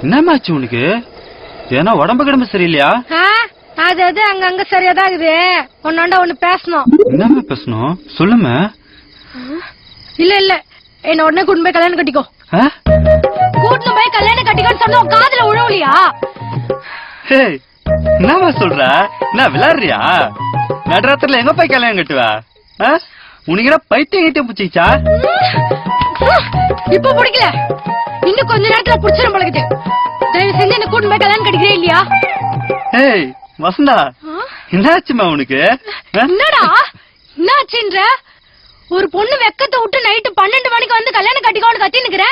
என்னமாச்சு உனக்கு? ஏன்னா உடம்பு கிடம்பு சரியில்லையா? அது அது அங்க சரியாதான் இருக்குது. ஒன்னாண்டா ஒண்ணு பேசணும். என்னமா பேசணும் சொல்லுமா? இல்ல என்ன உடனே கூட்டு போய் கல்யாணம் கட்டிக்கோ. கூட்டு போய் கல்யாணம் கட்டிக்கோன்னு சொன்னா காதுல உழவுலியா? என்னமா சொல்ற? நான் விளையாடுறியா? நடுராத்திரில எங்க போய் கல்யாணம் கட்டுவ? உனக்கு என்ன பைத்தியம் கிட்ட பிடிச்சிச்சா? இப்ப பிடிக்கல, இன்னும் கொஞ்ச நேரத்துல பிடிச்சிடும் பழகுது. தயவு செஞ்சு என்ன கூட்டு போய் கல்யாணம் கட்டிக்கிறே இல்லையா? வசந்தா, என்னாச்சுமா உனக்கு? என்னடா என்னாச்சுன்ற? ஒரு பொண்ணு வெக்கத்தை விட்டு நைட்டு 12 மணிக்கு வந்து கல்யாணம் கட்டிக்கோன்னு கத்தி நிக்கிற.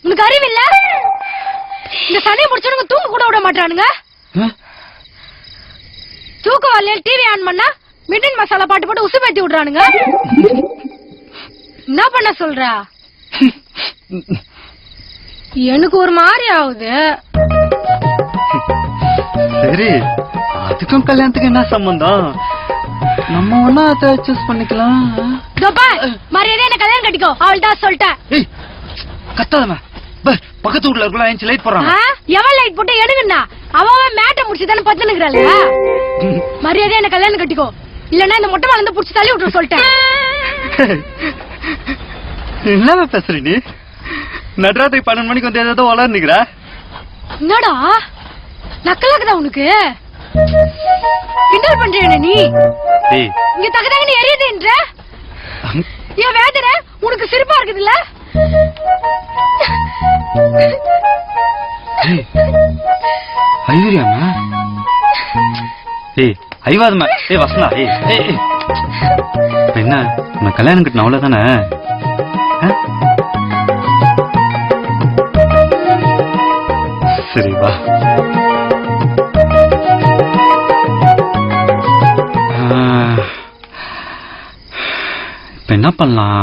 உனக்கு அறிவு இல்ல? இந்த சனியை முடிச்சவனுங்க தூங்க கூட விட மாட்டானுங்க. தூக்க வரல டிவி ஆன் பண்ணா மிட்டன் மசாலா பாட்டு போட்டு உசு பேத்தி விடுறானுங்க. என்ன பண்ண சொல்ற? எனக்கு ஒரு மாதிரி ஆகுது. சரி, அதுக்கும் கல்யாணத்துக்கு என்ன சம்பந்தம்? நம்ம ஒன்னா அதை சூஸ் பண்ணிக்கலாம். மரியாதை என்ன கல்யாணம் கட்டிக்கோ, அவள் தான் சொல்லிட்டேன். கத்தாதமா, பக்கத்து வீட்டுல இருக்கலாம் ஏஞ்சி லைட் போறாங்க. எவன் லைட் போட்டு எடுங்கண்ணா? அவன் மேட்டை முடிச்சு தானே பத்து நிக்கிறாள். மரியாதை என்ன கல்யாணம் கட்டிக்கோ, இல்லன்னா இந்த மொட்டை மலர்ந்து புடிச்சு தள்ளி விட்டு சொல்லிட்டேன். என்னவா பேசுற நீ? நடுராத்திரி 12 மணிக்கு வந்து ஏதோ வளர் நிக்கிற. என்னடா நக்கலாக்குதா உனக்கு? கிண்டல் பண்ற நீ? இங்க தகதகன்னு எரியுதுன்ற என் வேதனை உனக்கு சிரிப்பா இருக்குதுல்ல? ஐவரியாமா? ஐவாதமா? வசந்தா, என்ன நான் கல்யாணம் கட்டின அவ்வளவுதானே? சரி வா. இப்ப என்ன பண்ணலாம்?